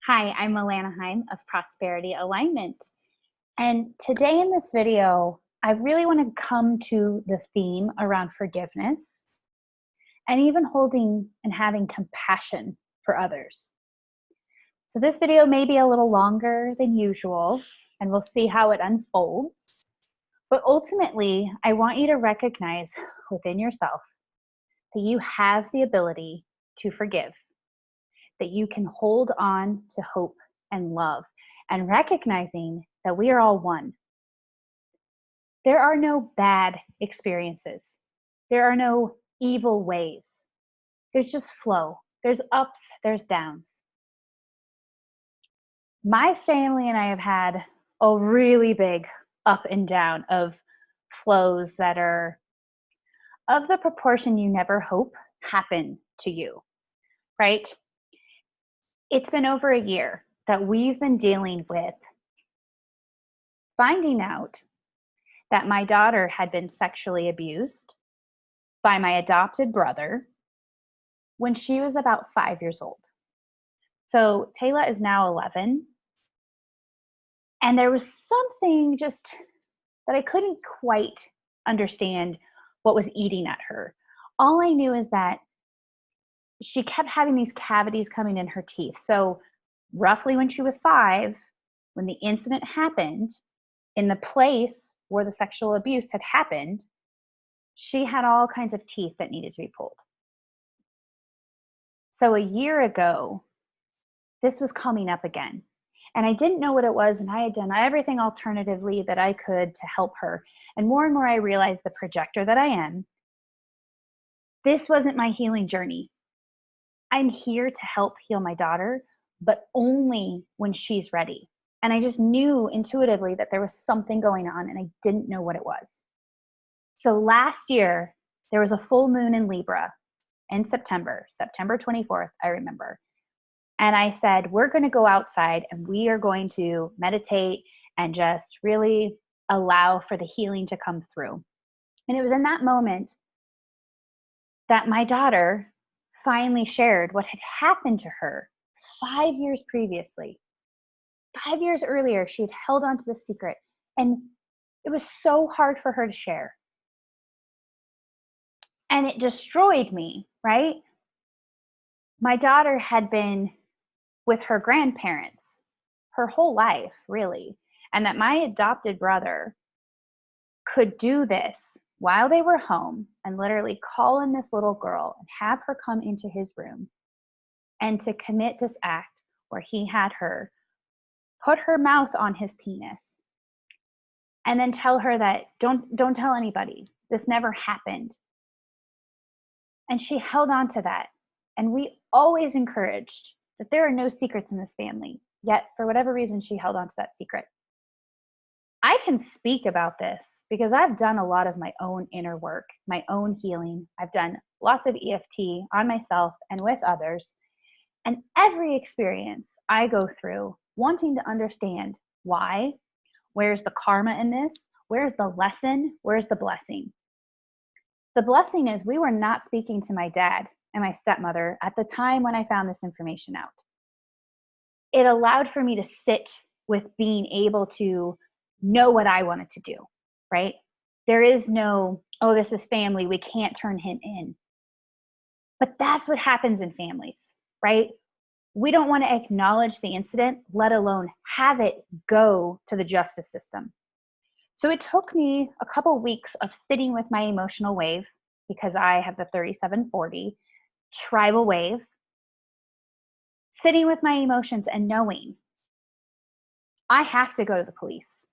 Hi, I'm Alana Heim of Prosperity Alignment. And today in this video, I really want to come to the theme around forgiveness and even holding and having compassion for others. So this video may be a little longer than usual, and we'll see how it unfolds. But ultimately, I want you to recognize within yourself that you have the ability to forgive, that you can hold on to hope and love, and recognizing that we are all one. There are no bad experiences. There are no evil ways. There's just flow. There's ups, there's downs. My family and I have had a really big up and down of flows that are of the proportion you never hope happen to you, right? It's been over a year that we've been dealing with finding out that my daughter had been sexually abused by my adopted brother when she was about 5 years old. So Taylor is now 11. And there was something just that I couldn't quite understand what was eating at her. All I knew is that she kept having these cavities coming in her teeth. So, roughly when she was 5, when the incident happened, in the place where the sexual abuse had happened, she had all kinds of teeth that needed to be pulled. So, a year ago, this was coming up again. And I didn't know what it was, and I had done everything alternatively that I could to help her. And more, I realized the projector that I am, this wasn't my healing journey. I'm here to help heal my daughter, but only when she's ready. And I just knew intuitively that there was something going on, and I didn't know what it was. So last year, there was a full moon in Libra in September 24th, I remember. And I said, we're going to go outside and we are going to meditate and just really allow for the healing to come through. And it was in that moment that my daughter finally shared what had happened to her 5 years previously. 5 years earlier, she had held on to the secret, and it was so hard for her to share. And it destroyed me, right? My daughter had been with her grandparents her whole life, really, and that my adopted brother could do this while they were home and literally call in this little girl and have her come into his room and to commit this act where he had her put her mouth on his penis and then tell her that don't tell anybody, this never happened. And she held on to that. And we always encouraged that there are no secrets in this family, yet for whatever reason she held on to that secret. I can speak about this because I've done a lot of my own inner work, my own healing. I've done lots of EFT on myself and with others. And every experience I go through wanting to understand why, where's the karma in this, where's the lesson, where's the blessing. The blessing is we were not speaking to my dad and my stepmother at the time when I found this information out. It allowed for me to sit with being able to know what I wanted to do, right? There is no, oh, this is family, we can't turn him in. But that's what happens in families, right? We don't want to acknowledge the incident, let alone have it go to the justice system. So it took me a couple weeks of sitting with my emotional wave, because I have the 3740 tribal wave, sitting with my emotions and knowing I have to go to the police.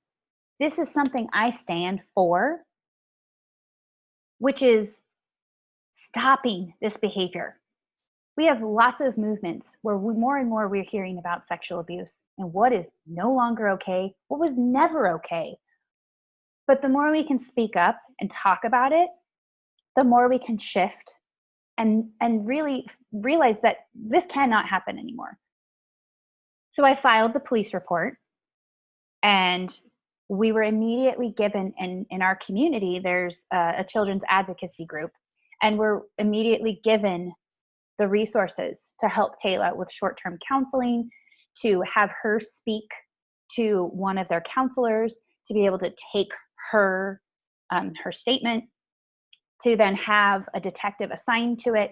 This is something I stand for, which is stopping this behavior. We have lots of movements where more and more we're hearing about sexual abuse and what is no longer okay, what was never okay. But the more we can speak up and talk about it, the more we can shift and really realize that this cannot happen anymore. So I filed the police report, and we were immediately given, in our community, there's a children's advocacy group, and we're immediately given the resources to help Taylor with short-term counseling, to have her speak to one of their counselors to be able to take her her statement, to then have a detective assigned to it.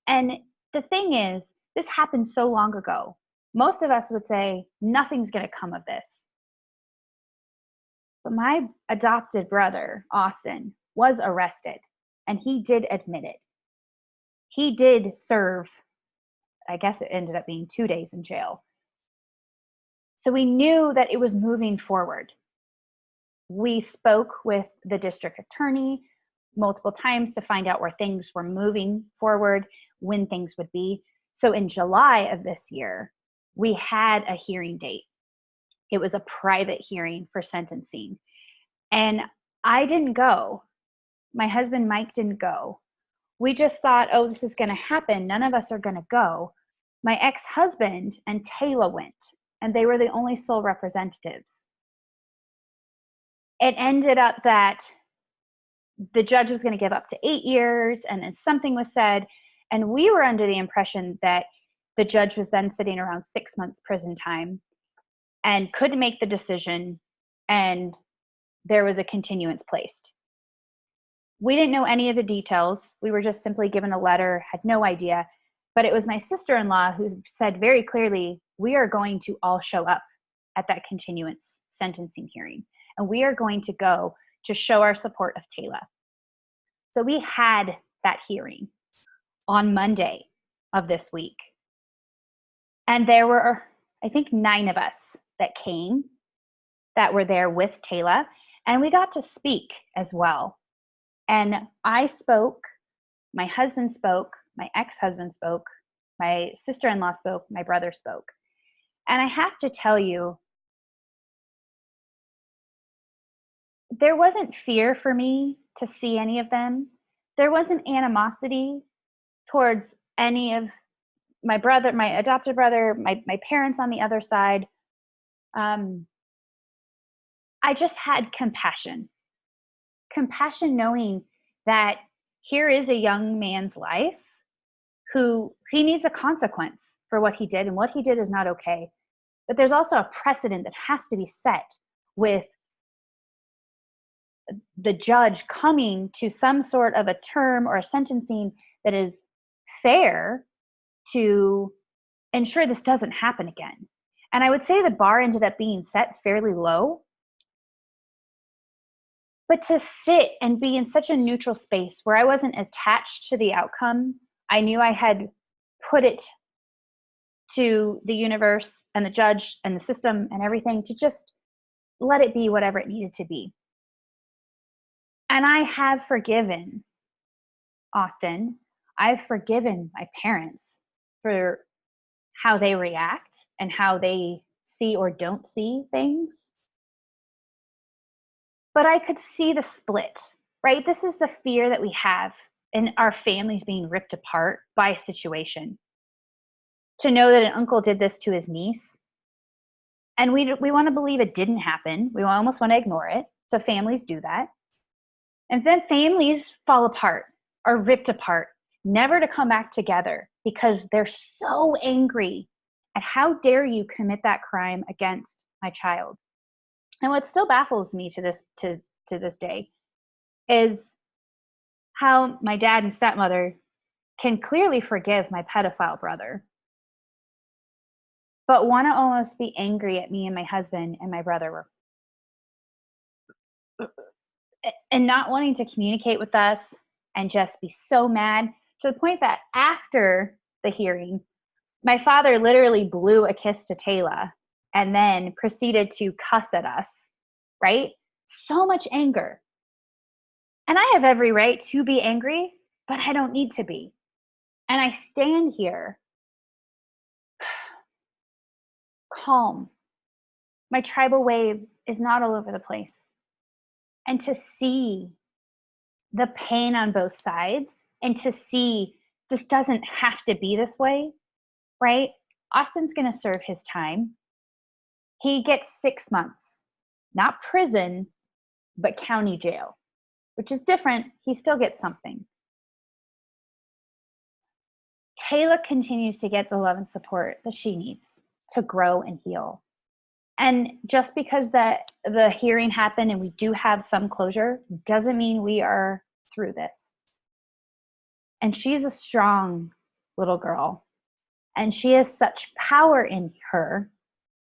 And the thing is, this happened so long ago. Most of us would say nothing's going to come of this. But my adopted brother, Austin, was arrested, and he did admit it. He did serve, I guess it ended up being 2 days in jail. So we knew that it was moving forward. We spoke with the district attorney multiple times to find out where things were moving forward, when things would be. So in July of this year, we had a hearing date. It was a private hearing for sentencing. And I didn't go. My husband, Mike, didn't go. We just thought, oh, this is going to happen. None of us are going to go. My ex-husband and Taylor went, and they were the only sole representatives. It ended up that the judge was going to give up to 8 years, and then something was said, and we were under the impression that the judge was then sitting around 6 months prison time and couldn't make the decision, and there was a continuance placed. We didn't know any of the details. We were just simply given a letter, had no idea. But it was my sister-in-law who said very clearly, we are going to all show up at that continuance sentencing hearing, and we are going to go to show our support of Taylor. So we had that hearing on Monday of this week. And there were, I think, 9 of us that came, that were there with Taylor, and we got to speak as well. And I spoke, my husband spoke, my ex-husband spoke, my sister-in-law spoke, my brother spoke. And I have to tell you, there wasn't fear for me to see any of them. There wasn't animosity towards any of my brother, my adopted brother, my parents on the other side. I just had compassion. Compassion knowing that here is a young man's life who he needs a consequence for what he did, and what he did is not okay. But there's also a precedent that has to be set with the judge coming to some sort of a term or a sentencing that is fair to ensure this doesn't happen again. And I would say the bar ended up being set fairly low. But to sit and be in such a neutral space where I wasn't attached to the outcome, I knew I had put it to the universe and the judge and the system and everything to just let it be whatever it needed to be. And I have forgiven Austin. I've forgiven my parents for how they react and how they see or don't see things. But I could see the split, right? This is the fear that we have in our families being ripped apart by a situation. To know that an uncle did this to his niece, and we want to believe it didn't happen. We almost want to ignore it. So families do that. And then families fall apart or ripped apart, never to come back together because they're so angry at how dare you commit that crime against my child. And what still baffles me to this day is how my dad and stepmother can clearly forgive my pedophile brother, but want to almost be angry at me and my husband and my brother and not wanting to communicate with us and just be so mad to the point that after the hearing, my father literally blew a kiss to Taylor and then proceeded to cuss at us, right? So much anger. And I have every right to be angry, but I don't need to be. And I stand here calm. My tribal wave is not all over the place. And to see the pain on both sides and to see this doesn't have to be this way, right? Austin's going to serve his time. He gets 6 months, not prison, but county jail, which is different. He still gets something. Taylor continues to get the love and support that she needs. to grow and heal. And just because the hearing happened and we do have some closure doesn't mean we are through this. And she's a strong little girl. And she has such power in her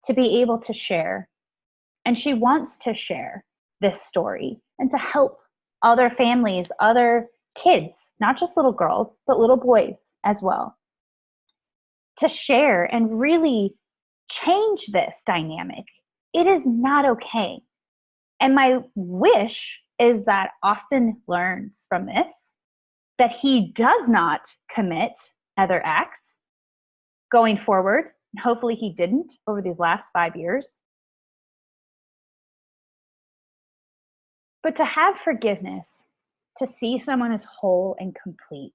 to be able to share. And she wants to share this story and to help other families, other kids, not just little girls, but little boys as well, to share and really change this dynamic. It is not okay. And my wish is that Austin learns from this, that he does not commit other acts going forward. Hopefully he didn't over these last 5 years. But to have forgiveness, to see someone as whole and complete,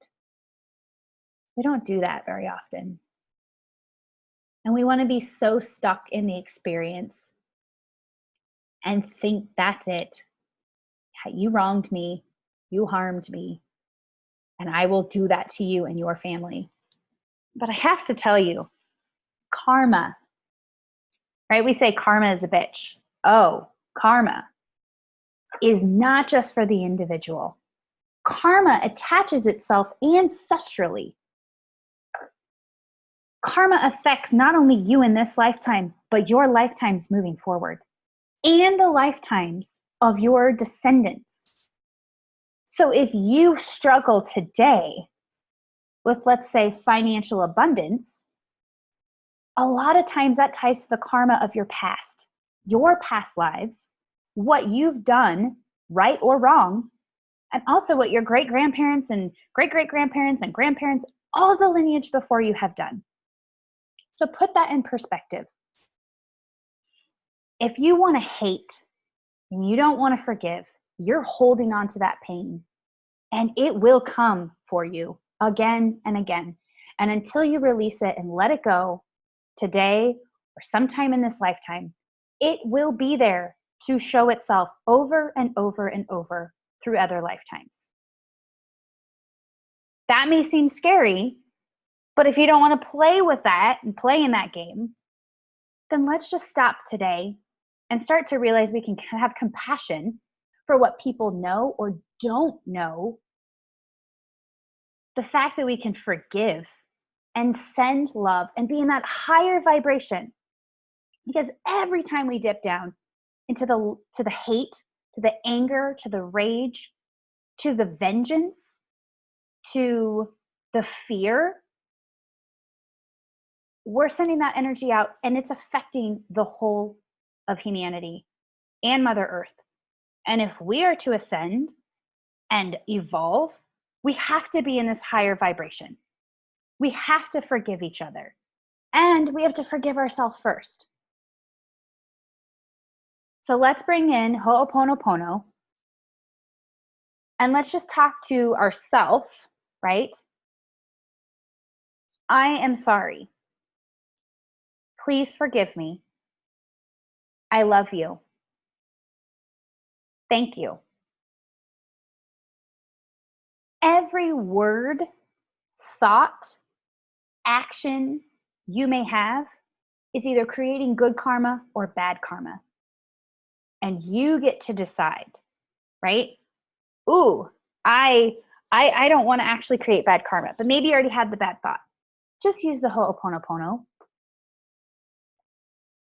we don't do that very often. And we want to be so stuck in the experience and think that's it. You wronged me, you harmed me, and I will do that to you and your family. But I have to tell you, karma, right? We say karma is a bitch. Oh, karma is not just for the individual. Karma attaches itself ancestrally. Karma affects not only you in this lifetime, but your lifetimes moving forward and the lifetimes of your descendants. So if you struggle today with, let's say, financial abundance, a lot of times that ties to the karma of your past lives, what you've done, right or wrong, and also what your great-grandparents and great-great-grandparents and grandparents, all of the lineage before you have done. So put that in perspective. If you want to hate and you don't want to forgive, you're holding on to that pain, and it will come for you again and again. And until you release it and let it go today or sometime in this lifetime, it will be there to show itself over and over and over through other lifetimes. That may seem scary, but if you don't want to play with that and play in that game, then let's just stop today and start to realize we can have compassion for what people know or don't know. The fact that we can forgive and send love and be in that higher vibration. Because every time we dip down into the hate, to the anger, to the rage, to the vengeance, to the fear, we're sending that energy out, and it's affecting the whole of humanity and Mother Earth. And if we are to ascend and evolve, we have to be in this higher vibration. We have to forgive each other, and we have to forgive ourselves first. So let's bring in Ho'oponopono, and let's just talk to ourself, right? I am sorry. Please forgive me. I love you. Thank you. Every word, thought, action you may have is either creating good karma or bad karma. And you get to decide, right? Ooh, I don't want to actually create bad karma, but maybe you already had the bad thought. Just use the Ho'oponopono.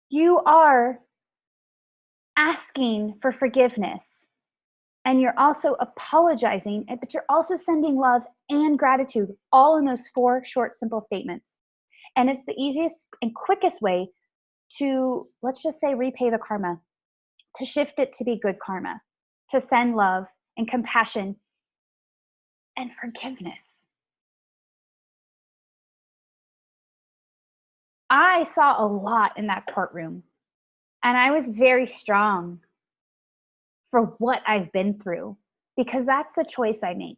You are asking for forgiveness, and you're also apologizing, but you're also sending love and gratitude, all in those 4 short, simple statements. And it's the easiest and quickest way to, let's just say, repay the karma, to shift it to be good karma, to send love and compassion and forgiveness. I saw a lot in that courtroom, and I was very strong for what I've been through, because that's the choice I make.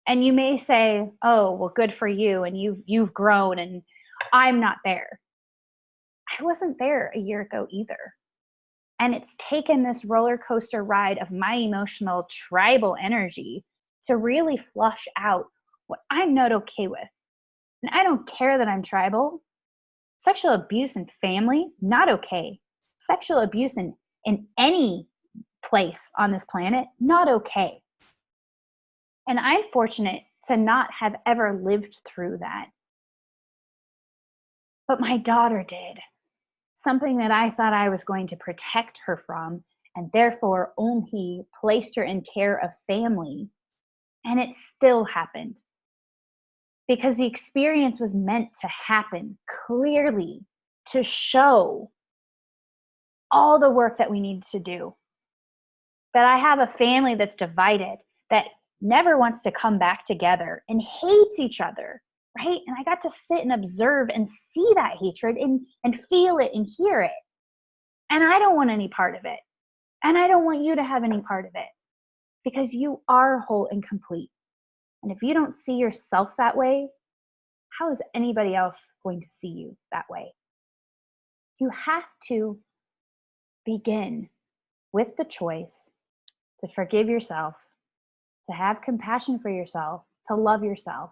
And you may say, oh, well, good for you, and you've grown, and I'm not there. I wasn't there a year ago either. And it's taken this roller coaster ride of my emotional tribal energy to really flush out what I'm not okay with. And I don't care that I'm tribal. Sexual abuse in family, not okay. Sexual abuse in any place on this planet, not okay. And I'm fortunate to not have ever lived through that. But my daughter did. Something that I thought I was going to protect her from, and therefore only placed her in care of family. And it still happened because the experience was meant to happen clearly to show all the work that we need to do. That I have a family that's divided, that never wants to come back together and hates each other, right? And I got to sit and observe and see that hatred and feel it and hear it. And I don't want any part of it. And I don't want you to have any part of it because you are whole and complete. And if you don't see yourself that way, how is anybody else going to see you that way? You have to begin with the choice to forgive yourself, to have compassion for yourself, to love yourself.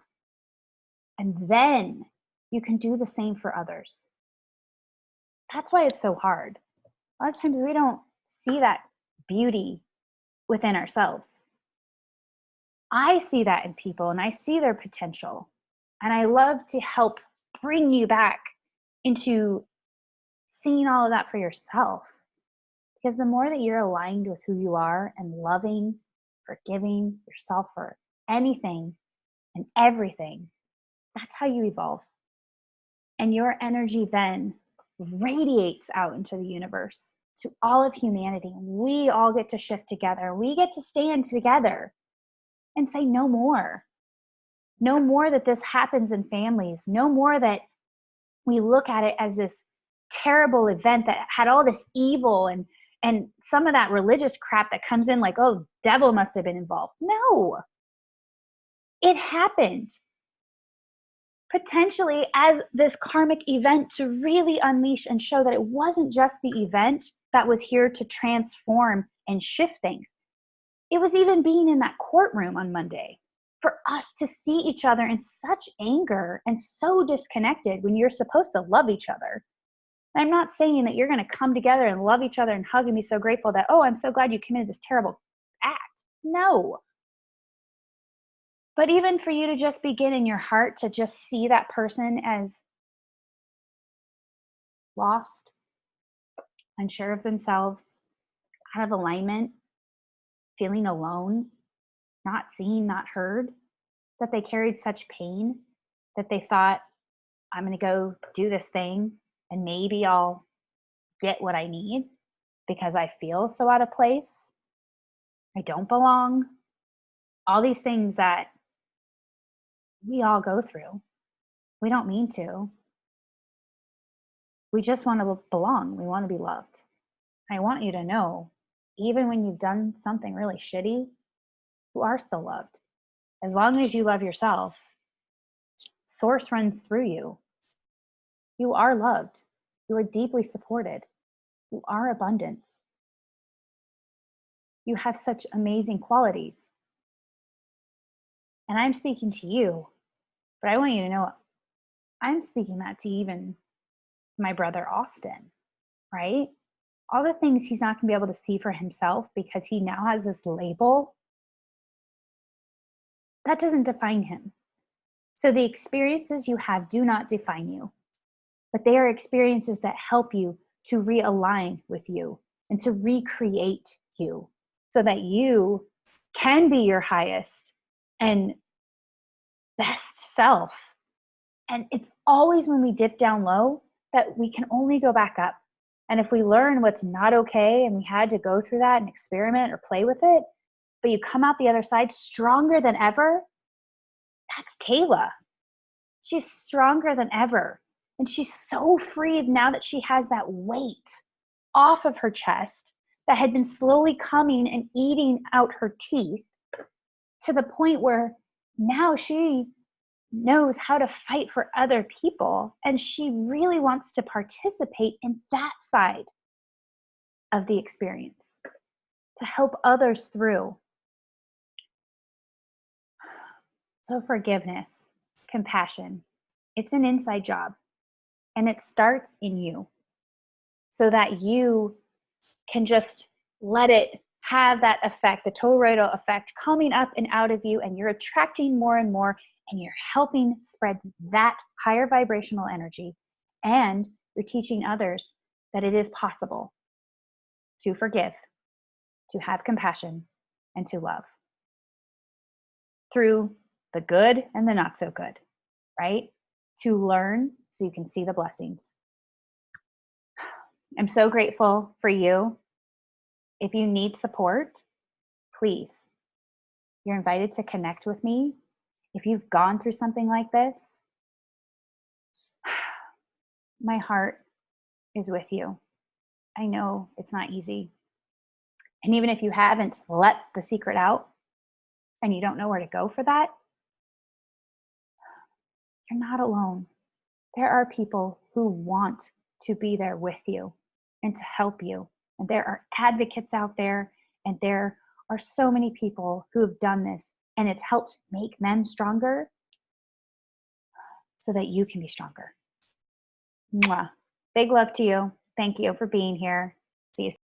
And then you can do the same for others. That's why it's so hard. A lot of times we don't see that beauty within ourselves. I see that in people and I see their potential. And I love to help bring you back into seeing all of that for yourself. Because the more that you're aligned with who you are and loving, forgiving yourself for anything and everything, that's how you evolve. And your energy then radiates out into the universe to all of humanity. We all get to shift together. We get to stand together and say no more. No more that this happens in families. No more that we look at it as this terrible event that had all this evil and some of that religious crap that comes in like, oh, devil must have been involved. No, it happened potentially as this karmic event to really unleash and show that it wasn't just the event that was here to transform and shift things. It was even being in that courtroom on Monday for us to see each other in such anger and so disconnected when you're supposed to love each other. I'm not saying that you're going to come together and love each other and hug and be so grateful that, oh, I'm so glad you committed this terrible act. No. But even for you to just begin in your heart to just see that person as lost, unsure of themselves, out of alignment, feeling alone, not seen, not heard, that they carried such pain that they thought, I'm going to go do this thing and maybe I'll get what I need because I feel so out of place. I don't belong. All these things that we all go through. We don't mean to. We just want to belong. We want to be loved. I want you to know, even when you've done something really shitty, you are still loved. As long as you love yourself, source runs through you. You are loved. You are deeply supported. You are abundance. You have such amazing qualities. And I'm speaking to you, but I want you to know I'm speaking that to even my brother Austin, right? All the things he's not going to be able to see for himself because he now has this label, that doesn't define him. So the experiences you have do not define you, but they are experiences that help you to realign with you and to recreate you so that you can be your highest and best self. And it's always when we dip down low that we can only go back up. And if we learn what's not okay and we had to go through that and experiment or play with it, but you come out the other side stronger than ever, that's Kayla. She's stronger than ever. And she's so freed now that she has that weight off of her chest that had been slowly coming and eating out her teeth to the point where now she knows how to fight for other people. And she really wants to participate in that side of the experience to help others through. So forgiveness, compassion, it's an inside job. And it starts in you so that you can just let it have that effect, the toroidal effect coming up and out of you, and you're attracting more and more, and you're helping spread that higher vibrational energy, and you're teaching others that it is possible to forgive, to have compassion, and to love through the good and the not so good, right? To learn so you can see the blessings. I'm so grateful for you. If you need support, please, you're invited to connect with me. If you've gone through something like this, my heart is with you. I know it's not easy. And even if you haven't let the secret out and you don't know where to go for that, you're not alone. There are people who want to be there with you and to help you. And there are advocates out there, and there are so many people who have done this, and it's helped make them stronger so that you can be stronger. Mwah. Big love to you. Thank you for being here.